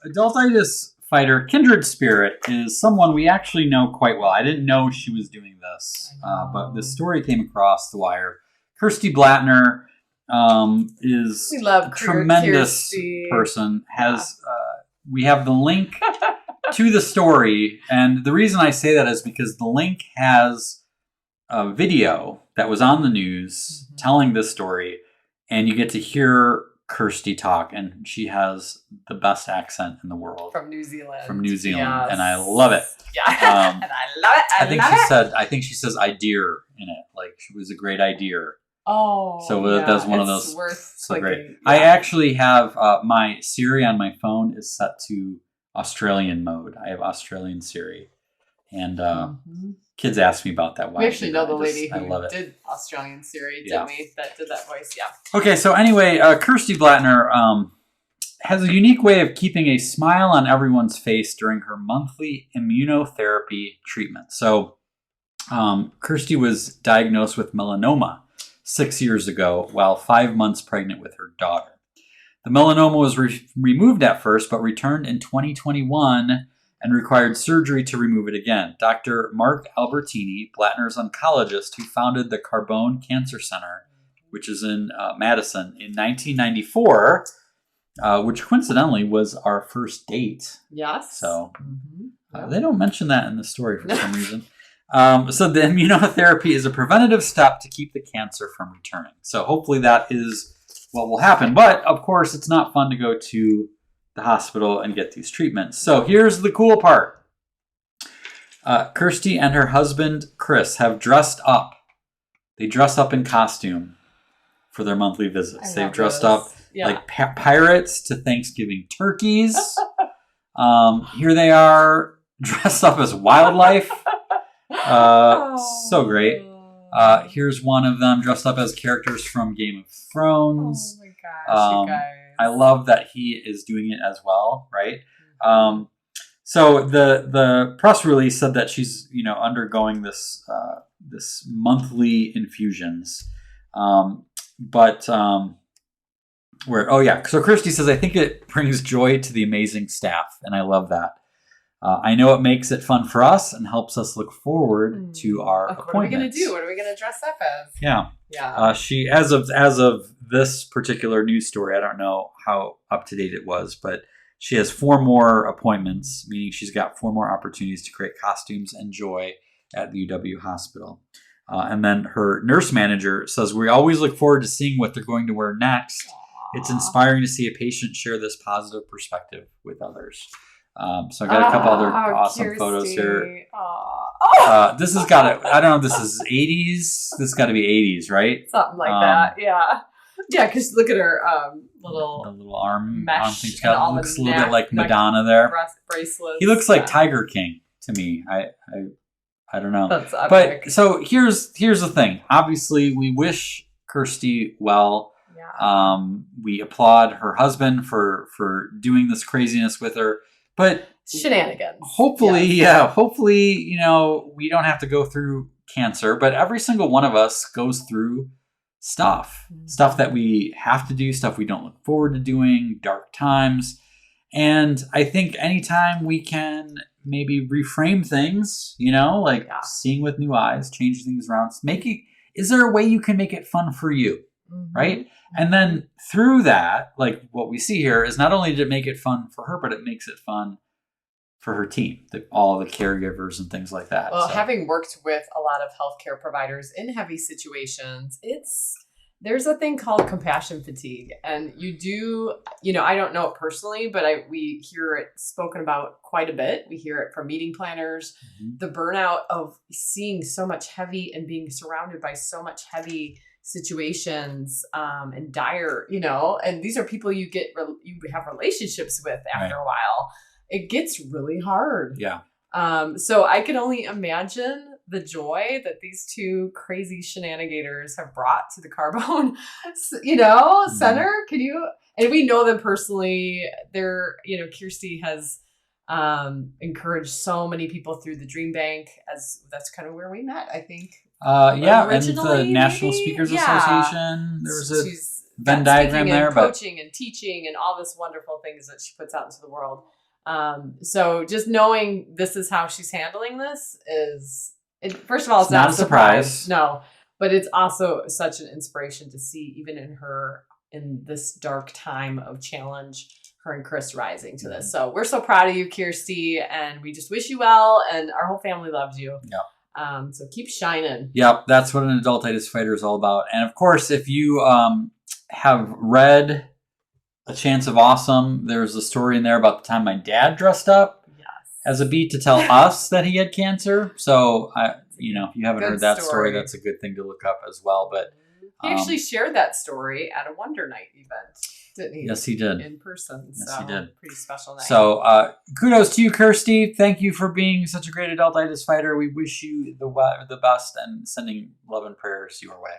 Adultitis Fighter, Kindred Spirit, is someone we actually know quite well. I didn't know she was doing this, but this story came across the wire. Kirsty Blattner is a tremendous person. We have the link to the story, and the reason I say that is because the link has a video that was on the news telling this story, and you get to hear Kirsty talk, and she has the best accent in the world. From New Zealand. Yes. And I love it. Yeah. And I love it. I think she says "idea" in it. Like, she was a great idea. Oh. So that's one of those. So great. Yeah. I actually have my Siri on my phone is set to Australian mode. I have Australian Siri, and kids ask me about that. We actually know the lady who did Australian Siri, didn't we? That did that voice, yeah. Okay, so anyway, Kirsty Blattner has a unique way of keeping a smile on everyone's face during her monthly immunotherapy treatment. So Kirsty was diagnosed with melanoma 6 years ago while 5 months pregnant with her daughter. The melanoma was removed at first, but returned in 2021 and required surgery to remove it again. Dr. Mark Albertini, Blattner's oncologist who founded the Carbone Cancer Center, which is in Madison, in 1994, which coincidentally was our first date. Yes. So they don't mention that in the story for some reason. So the immunotherapy is a preventative step to keep the cancer from returning. So hopefully that is what will happen. But of course, it's not fun to go to the hospital and get these treatments. So here's the cool part. Kirsty and her husband, Chris, have dressed up. They dress up in costume for their monthly visits. They've dressed up like pirates to Thanksgiving turkeys. Here they are dressed up as wildlife. So great. Here's one of them dressed up as characters from Game of Thrones. Oh my gosh, you guys. I love that he is doing it as well, right? So the press release said that she's undergoing this monthly infusions, So Kirsty says, I think it brings joy to the amazing staff, and I love that. I know it makes it fun for us and helps us look forward to our appointments. What are we going to do? What are we going to dress up as? Yeah. She, as of this particular news story, I don't know how up to date it was, but she has 4 more appointments, meaning she's got 4 more opportunities to create costumes and joy at the UW hospital. And then her nurse manager says, we always look forward to seeing what they're going to wear next. Aww. It's inspiring to see a patient share this positive perspective with others. So I got a couple other awesome Kirsty. Photos here. This has got it. I don't know if this is 80s. This got to be 80s, right? Something like that. Yeah. Yeah, because look at her the little arm mesh thing. Looks a little bit like Madonna there. Bracelets. He looks like Tiger King to me. I don't know. That's epic. But so here's the thing. Obviously, we wish Kirsty well. Yeah. We applaud her husband for doing this craziness with her. But shenanigans. Hopefully, we don't have to go through cancer, but every single one of us goes through stuff that we have to do, stuff we don't look forward to doing, dark times. And I think anytime we can maybe reframe things, seeing with new eyes, change things around, is there a way you can make it fun for you? Right? And then through that, like what we see here is not only did it make it fun for her, but it makes it fun for her team, all the caregivers and things like that. Well, having worked with a lot of healthcare providers in heavy situations, there's a thing called compassion fatigue. And you do, I don't know it personally, but we hear it spoken about quite a bit. We hear it from meeting planners, the burnout of seeing so much heavy and being surrounded by so much heavy situations and dire, and these are people you have relationships with after a while. It gets really hard. Yeah. So I can only imagine the joy that these 2 crazy shenanigators have brought to the Carbone, center. Can you? And we know them personally. They're, Kirsty has encouraged so many people through the Dream Bank, as that's kind of where we met, I think. And the National Speakers Association. There was Venn diagram there, but coaching and teaching and all this wonderful things that she puts out into the world. So just knowing this is how she's handling this first of all, it's not a surprise. No, but it's also such an inspiration to see, even in this dark time of challenge, her and Chris rising to this. So we're so proud of you, Kirsty, and we just wish you well, and our whole family loves you. Yeah. So keep shining. Yep, that's what an Adultitis Fighter is all about. And of course, if you have read A Chance of Awesome, there's a story in there about the time my dad dressed up as a bee to tell us that he had cancer. So, if you haven't heard that story, that's a good thing to look up as well. But he actually shared that story at a Wonder Night event, didn't he? Yes, he did. In person. Yes, he did. Pretty special night. So, kudos to you, Kirsty. Thank you for being such a great Adultitis fighter. We wish you the best and sending love and prayers your way.